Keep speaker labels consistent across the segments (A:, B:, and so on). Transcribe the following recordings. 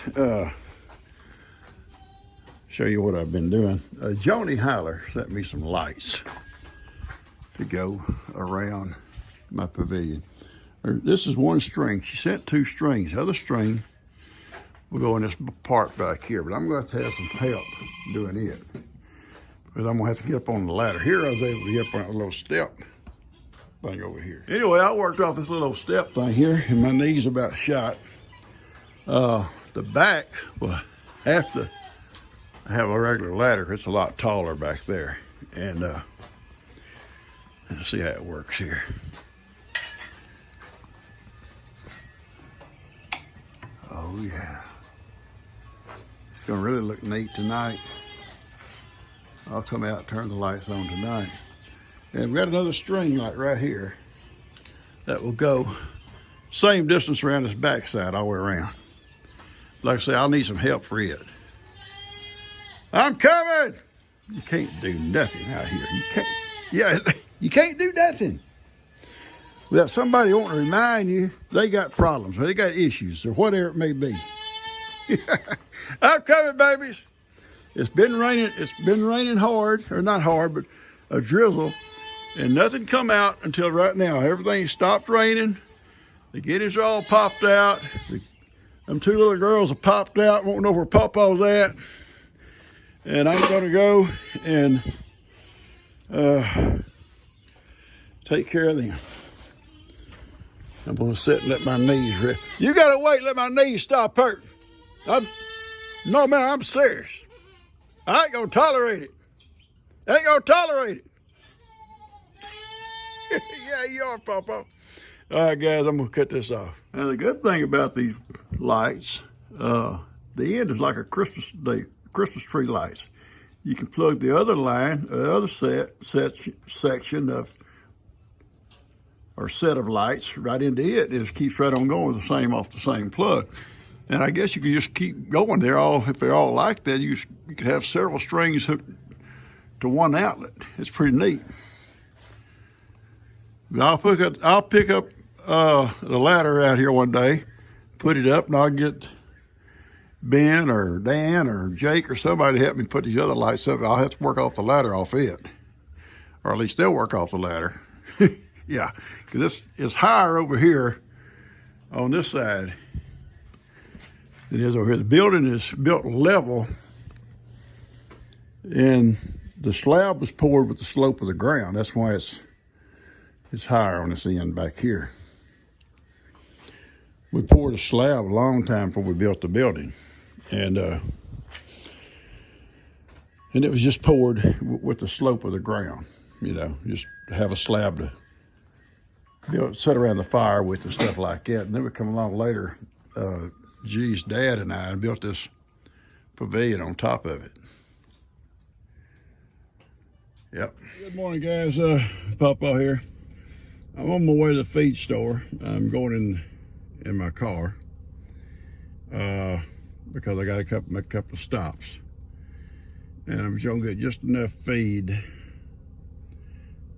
A: guys, show you what I've been doing. Joni Hyler sent me some lights to go around my pavilion. This is one string. She sent 2 strings. The other string will go in this part back here, but I'm going to have some help doing it because I'm going to have to get up on the ladder. Here I was able to get up on a little step thing over here. Anyway, I worked off this little step thing here, and my knees about shot. The back will have to have a regular ladder. It's a lot taller back there. And let's see how it works here. Oh yeah. It's gonna really look neat tonight. I'll come out and turn the lights on tonight. And we've got another string like right here that will go same distance around this backside all the way around. Like I say, I'll need some help for it. I'm coming! You can't do nothing out here. You can't, yeah, you can't do nothing without somebody wanting to remind you they got problems, or they got issues, or whatever it may be. I'm coming, babies. It's been raining hard, or not hard, but a drizzle, and nothing come out until right now. Everything stopped raining. The guineas are all popped out. Them 2 little girls have popped out, won't know where Papa's at. And I'm gonna go and take care of them. I'm gonna sit and let my knees rest. You gotta wait, let my knees stop hurting. No man, I'm serious. I ain't gonna tolerate it. I ain't gonna tolerate it. Yeah, you are, Papa. All right, guys, I'm gonna cut this off. Now, the good thing about these lights, the end is like a Christmas tree lights. You can plug the other line, the other section of, or set of lights right into it. It just keeps right on going off the same plug. And I guess you can just keep going. If they're all like that, you could have several strings hooked to one outlet. It's pretty neat. But I'll pick up the ladder out here one day, put it up, and I'll get Ben or Dan or Jake or somebody to help me put these other lights up. I'll have to work off the ladder off it, or at least they'll work off the ladder. Yeah, because this is higher over here on this side than it is over here. The building is built level, and the slab was poured with the slope of the ground. That's why it's higher on this end back here. We poured a slab a long time before we built the building, and it was just poured with the slope of the ground. You know, just have a slab to sit around the fire with and stuff like that. And then we come along later, G's dad and I built this pavilion on top of it. Yep. Good morning, guys. Papa here. I'm on my way to the feed store. I'm going in my car because I got to make a couple of stops, and I'm gonna get just enough feed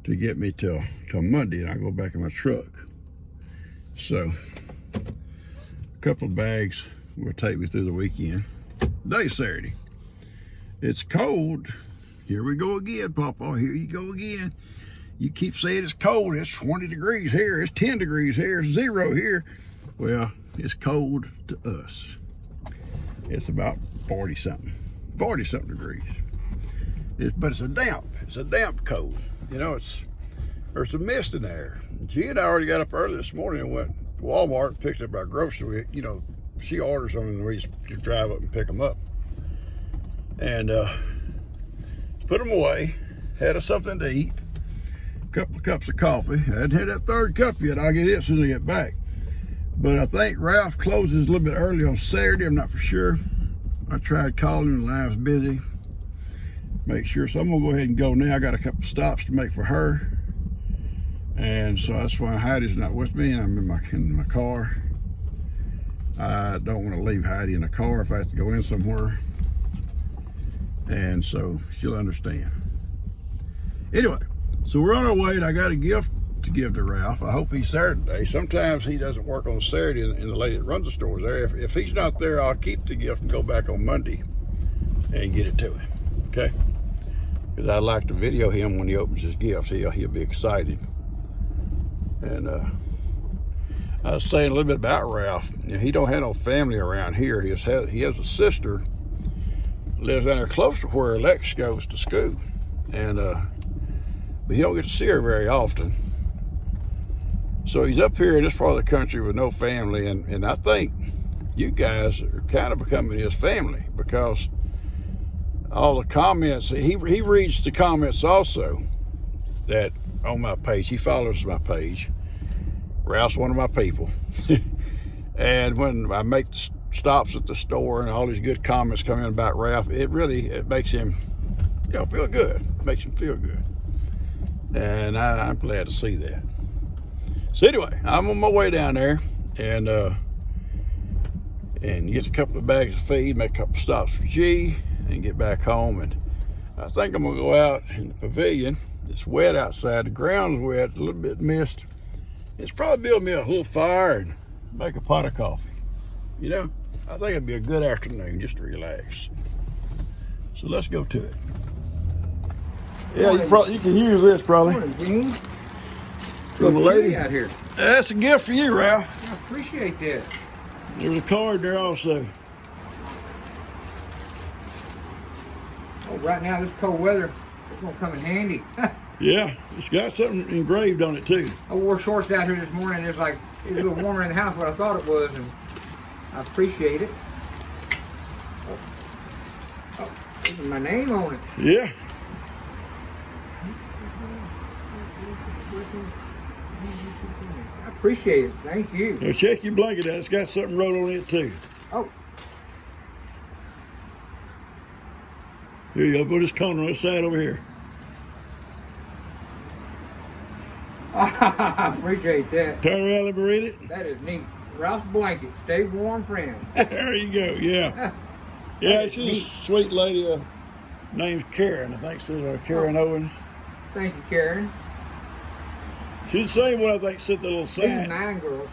A: to get me till Monday, and I go back in my truck. So a couple of bags will take me through the weekend. Today's Saturday. It's cold. Here we go again, Papa. Here you go again. You keep saying it's cold. It's 20 degrees here. It's 10 degrees here. It's 0 here. Well, it's cold to us. It's about 40-something degrees. But it's a damp cold. You know, there's some mist in there. G and I already got up early this morning and went to Walmart and picked up our groceries. You know, she orders them and we just drive up and pick them up. And put them away. Had us something to eat. A couple of cups of coffee. I hadn't had that 3rd cup yet. I'll get it as soon as I get back. But I think Ralph closes a little bit early on Saturday. I'm not for sure. I tried calling him, the line's busy. Make sure. So I'm gonna go ahead and go now. I got a couple stops to make for her. And so that's why Heidi's not with me, and I'm in my car. I don't want to leave Heidi in the car if I have to go in somewhere. And so she'll understand. Anyway, so we're on our way, and I got a gift to give to Ralph. I hope he's there today. Sometimes he doesn't work on Saturday, and the lady that runs the store is there. If he's not there, I'll keep the gift and go back on Monday and get it to him, okay? Because I'd like to video him when he opens his gifts. He'll be excited. And I was saying a little bit about Ralph. You know, he don't have no family around here. He has a sister, lives down there close to where Lex goes to school. And but he don't get to see her very often. So he's up here in this part of the country with no family, and I think you guys are kind of becoming his family, because all the comments, he reads the comments also that on my page. He follows my page. Ralph's one of my people. And when I make the stops at the store and all these good comments come in about Ralph, it makes him, you know, feel good. It makes him feel good. And I'm glad to see that. So anyway, I'm on my way down there and get a couple of bags of feed, make a couple of stops for G, and get back home. And I think I'm gonna go out in the pavilion. It's wet outside, the ground's wet, a little bit mist. It's probably build me a little fire and make a pot of coffee. You know, I think it'd be a good afternoon just to relax. So let's go to it. Yeah, you can use this probably.
B: Morning, Gene.
A: From the lady
B: out here.
A: That's a gift for you, Ralph.
B: I appreciate that.
A: There's a card there also.
B: Oh, right now this cold weather, it's gonna come in handy.
A: Yeah, it's got something engraved on it too.
B: I wore shorts out here this morning. It was a little warmer in the house than what I thought it was, and I appreciate it. Oh, there's my name on it.
A: Yeah.
B: I appreciate it. Thank you.
A: Now check your blanket out. It's got something wrote on it too.
B: Oh.
A: Here you go. Put this corner on this side over here.
B: I appreciate that.
A: Turn around and read it.
B: That is neat. Ralph's blanket. Stay warm, friend.
A: There you go. Yeah. Yeah, she's a sweet lady. Name's Karen. I think she's Karen Owens.
B: Thank you, Karen.
A: She's the same one, I think, sent the little sign.
B: This is mine, girls.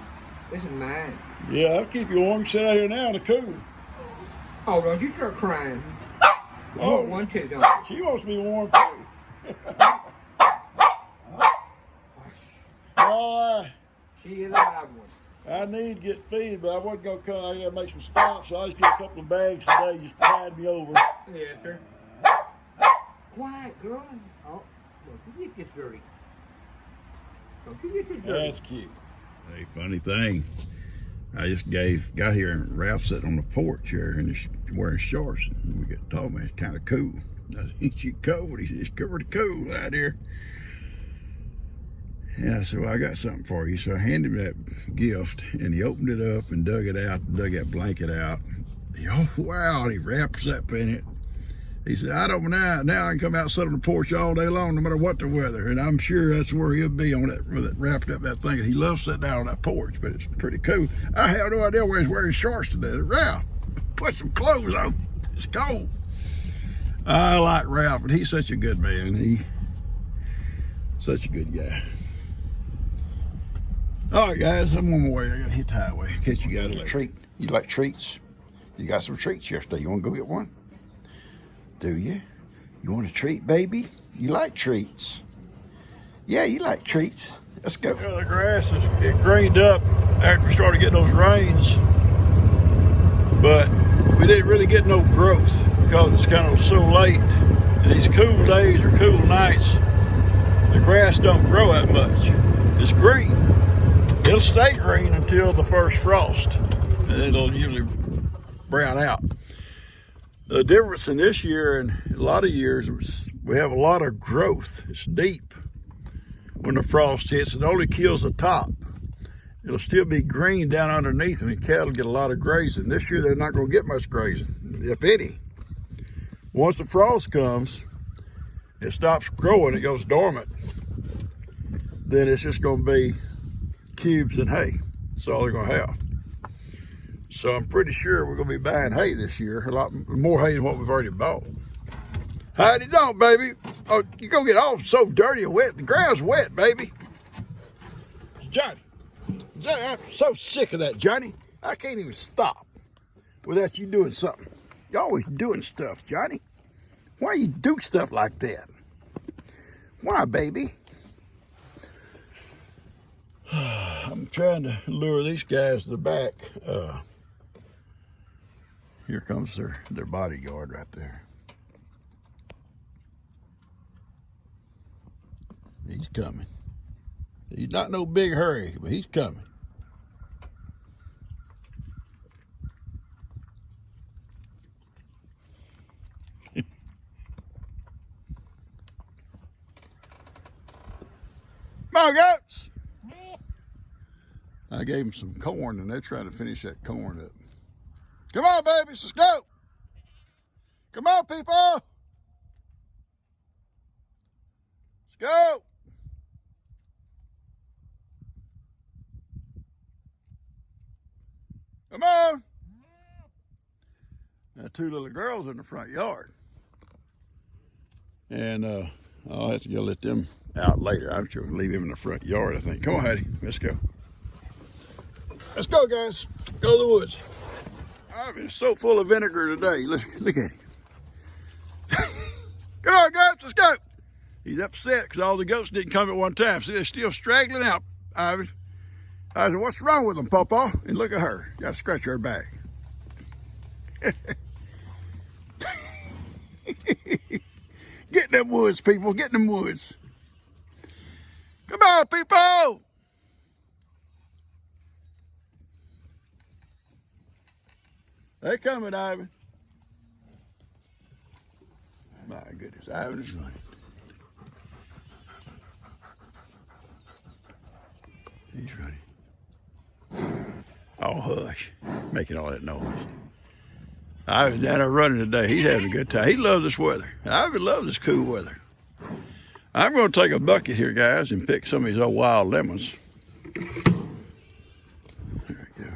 B: This is mine.
A: Yeah, I'll keep you warm. You sit out here now in the cool.
B: Oh, don't you start crying.
A: Oh,
B: one too, don't you?
A: She wants to be warm too. Oh,
B: She is a live one.
A: I need to get feed, but I wasn't going to come. I got to make some stops, so I just get a couple of bags today just to tide me over.
B: Yes, sir. Quiet, girl. Oh, don't you get this dirty. Don't you get this dirty.
A: That's cute. Hey, funny thing. I just got here and Ralph sitting on the porch here and he's wearing shorts. And we got told me it's kind of cool. I said, "Ain't you cold?" He said, "It's pretty cool out here." And I said, "Well, I got something for you." So I handed him that gift and he opened it up and dug it out, dug that blanket out. Oh, wow, and he wraps up in it. He said, "I don't know, now I can come out and sit on the porch all day long, no matter what the weather." And I'm sure that's where he'll be on that, with it wrapped up that thing. He loves sitting down on that porch, but it's pretty cool. I have no idea where he's wearing shorts today. Ralph, put some clothes on. It's cold. I like Ralph, and he's such a good man. He's such a good guy. All right, guys, I'm on my way. I gotta hit the highway in case you got a treat. You like treats? You got some treats yesterday. You want to go get one? Do you? You want a treat, baby? You like treats? Yeah, you like treats. Let's go. Well, the grass is greened up after we started getting those rains, but we didn't really get no growth because it's kind of so late. And these cool days or cool nights, the grass don't grow that much. It's green. It'll stay green until the first frost, and it'll usually brown out. The difference in this year and a lot of years is we have a lot of growth. It's deep when the frost hits. It only kills the top. It'll still be green down underneath, and the cattle get a lot of grazing. This year they're not going to get much grazing, if any. Once the frost comes, it stops growing, it goes dormant. Then it's just going to be cubes and hay. That's all they're going to have. So I'm pretty sure we're going to be buying hay this year, a lot more hay than what we've already bought. Howdy don't, baby. Oh, you're going to get all so dirty and wet. The ground's wet, baby. Johnny. Johnny, I'm so sick of that, Johnny. I can't even stop without you doing something. You're always doing stuff, Johnny. Why you do stuff like that? Why, baby? I'm trying to lure these guys to the back. Here comes their bodyguard right there. He's coming. He's not no big hurry, but he's coming. Come on, goats. I gave them some corn, and they're trying to finish that corn up. Come on, babies, let's go. Come on, people. Let's go. Come on. Now, two little girls in the front yard. And I'll have to go let them out later. I'm sure leave him in the front yard, I think. Come on, Hattie, let's go. Let's go, guys. Go to the woods. I've been so full of vinegar today. Look at him. Come on, goats, let's go. He's upset because all the goats didn't come at one time. See, they're still straggling out, Ivan. I said, what's wrong with them, Pawpaw? And look at her. Got to scratch her back. Get in them woods, people. Get in them woods. Come on, people. They're coming, Ivan. My goodness, Ivan is running. He's running. Oh, hush. Making all that noise. Ivan's down there running today. He's having a good time. He loves this weather. Ivan loves this cool weather. I'm going to take a bucket here, guys, and pick some of these old wild lemons. There we go.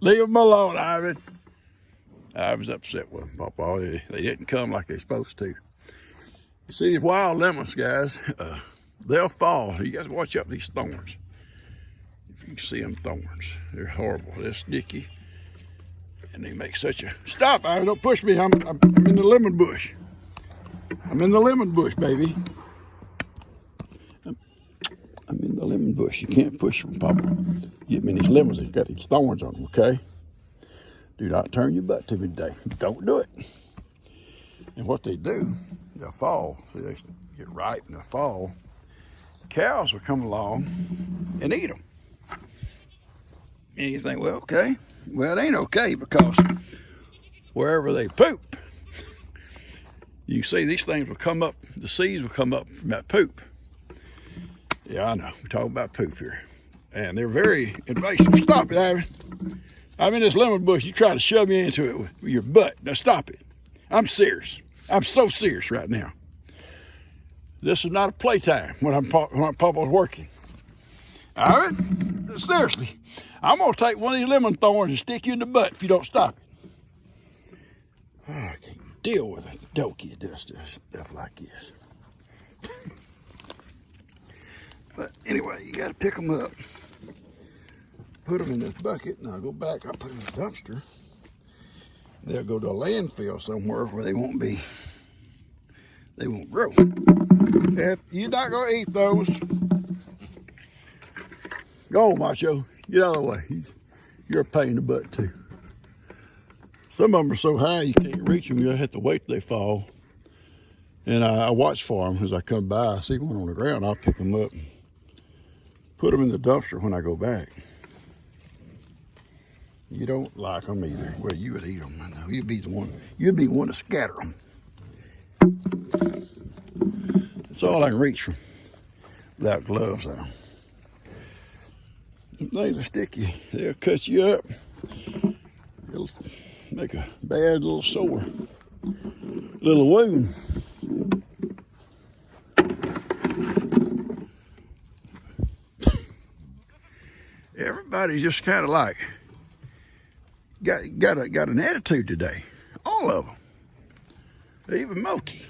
A: Leave them alone, Ivan. Ivan's upset with them, Pawpaw. They didn't come like they're supposed to. You see these wild lemons, guys, they'll fall. You got to watch out for these thorns. If you can see them thorns, they're horrible. They're sticky. And they make such a... Stop, Ivan, don't push me. I'm in the lemon bush. I'm in the lemon bush, baby. I'm in the lemon bush. You can't push them, Papa. Get me these lemons. They've got these thorns on them, okay? Do not turn your butt to me today. Don't do it. And what they do, they'll fall. See, they get ripe and they'll fall. Cows will come along and eat them. And you think, well, okay. Well, it ain't okay because wherever they poop, you see these things will come up, the seeds will come up from that poop. Yeah, I know. We're talking about poop here. And they're very invasive. Stop it, Ivan. I'm in this lemon bush. You try to shove me into it with your butt. Now stop it. I'm serious. I'm so serious right now. This is not a playtime when Papa's working. Ivan, seriously. I'm going to take one of these lemon thorns and stick you in the butt if you don't stop it. Oh, I can't deal with a dokey that does stuff like this. But anyway, you got to pick them up. Put them in this bucket, and I'll go back. I'll put them in the dumpster. They'll go to a landfill somewhere where they won't grow. And you're not going to eat those. Go, Macho. Get out of the way. You're a pain in the butt, too. Some of them are so high you can't reach them. You have to wait till they fall. And I watch for them as I come by. I see one on the ground. I'll pick them up and put them in the dumpster when I go back. You don't like them either. Well, you would eat them. I know. You'd be the one to scatter them. That's all I can reach from without gloves on. Things are sticky. They'll cut you up. It'll make a bad little sore, little wound. Everybody's just kind of like got an attitude today. All of them. Even Moki.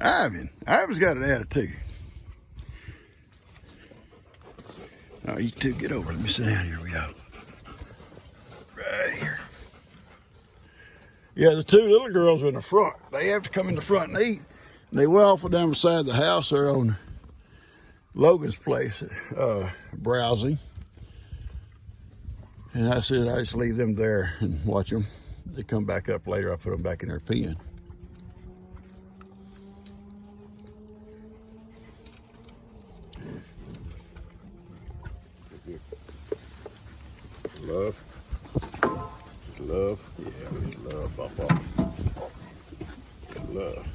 A: Ivan's got an attitude. Oh, you two get over. Let me sit down. Here we go. Right here. Yeah, the two little girls are in the front. They have to come in the front and eat. They waffle down beside the house there on Logan's place, browsing. And I said I just leave them there and watch them. They come back up later. I put them back in their pen. Love. Love. Yeah, love, Papa. Love.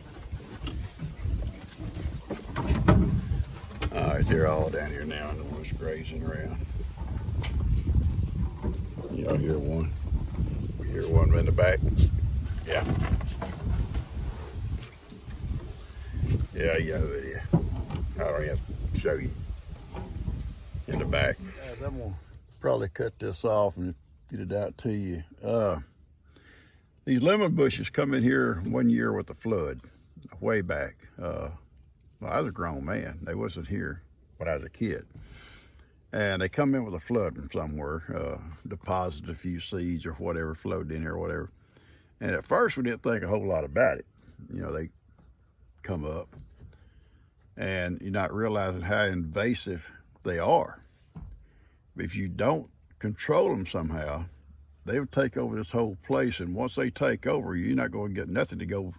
A: All right, they're all down here now and one's grazing around. Y'all hear one? We hear one in the back. Yeah. Yeah, yeah. I don't have to show you in the back. I'm gonna probably cut this off and get it out to you. These lemon bushes come in here one year with the flood, way back. Well, I was a grown man. They wasn't here when I was a kid. And they come in with a flood from somewhere, deposited a few seeds or whatever, floated in here or whatever. And at first we didn't think a whole lot about it. You know, they come up and you're not realizing how invasive they are. If you don't control them somehow, they would take over this whole place. And once they take over, you're not going to get nothing to go.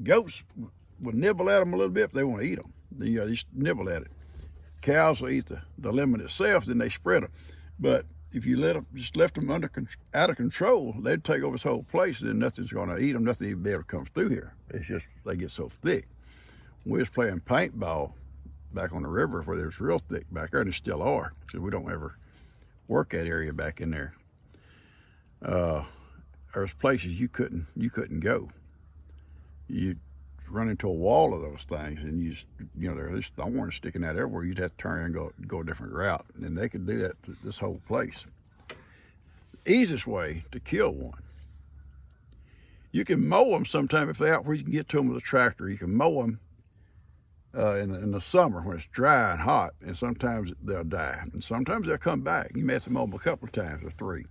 A: Goats will nibble at them a little bit, but they want to eat them. They just nibble at it. Cows will eat the lemon itself, then they spread them. But if you just left them out of control, they'd take over this whole place, and then nothing's going to eat them. Nothing even be able to come through here. It's just they get so thick. We was playing paintball back on the river where there's real thick back there, and they still are. So we don't ever work that area back in there. There's places you couldn't go. You run into a wall of those things, and there's thorns sticking out everywhere. You'd have to turn and go a different route, and they could do that to this whole place. The easiest way to kill one, you can mow them sometime if they're out where you can get to them with a tractor. You can mow them in the summer when it's dry and hot, and sometimes they'll die, and sometimes they'll come back. You may have to mow them a couple of times or three.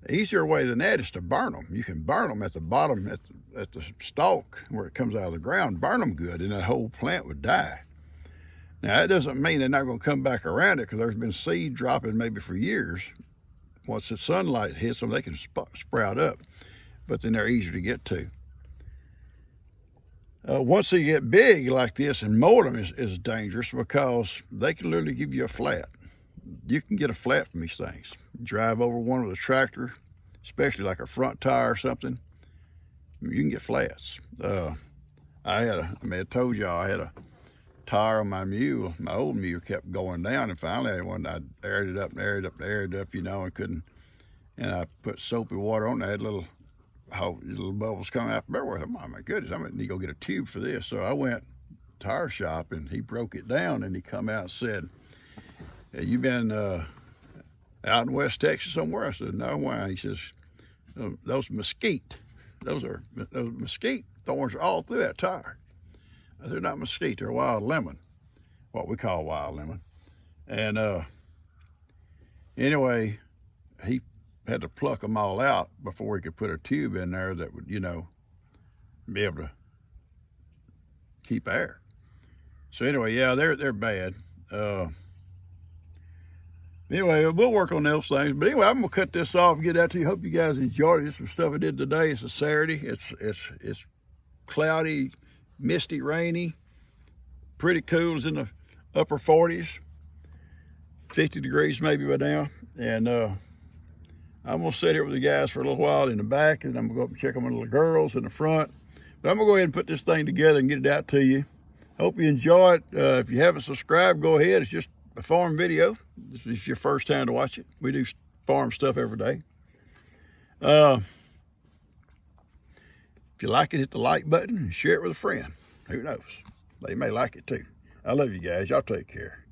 A: The easier way than that is to burn them. You can burn them at the bottom, at the stalk where it comes out of the ground. Burn them good, and that whole plant would die. Now, that doesn't mean they're not going to come back around it, because there's been seed dropping maybe for years. Once the sunlight hits them, they can sprout up, but then they're easier to get to. Once they get big like this, and mowing them is dangerous, because they can literally give you a flat. You can get a flat from these things. Drive over one with a tractor, especially like a front tire or something, you can get flats. I told y'all I had a tire on my mule. My old mule kept going down, and finally I aired it up, and couldn't. And I put soapy water on it. I had little bubbles coming out everywhere. Oh my goodness, I'm gonna need to go get a tube for this. So I went tire shop, and he broke it down, and he come out and said, "Have you been out in West Texas somewhere?" I said, "No, why?" He says, those mesquite thorns are all through that tire." I said, "They're not mesquite, they're wild lemon," what we call wild lemon. And anyway, he had to pluck them all out before he could put a tube in there that would, be able to keep air. So anyway, yeah, they're bad. Anyway, we'll work on those things. But anyway, I'm gonna cut this off and get that to you. Hope you guys enjoyed it. This is some stuff I did today. It's a Saturday. It's cloudy, misty, rainy, pretty cool. It's in the upper 40s, 50 degrees maybe by now. And I'm gonna sit here with the guys for a little while in the back, and I'm gonna go up and check on my little girls in the front. But I'm gonna go ahead and put this thing together and get it out to you. Hope you enjoy it. If you haven't subscribed, go ahead. It's just a farm video. This is your first time to watch it. We do farm stuff every day. If you like it, hit the like button and share it with a friend. Who knows? They may like it too. I love you guys. Y'all take care.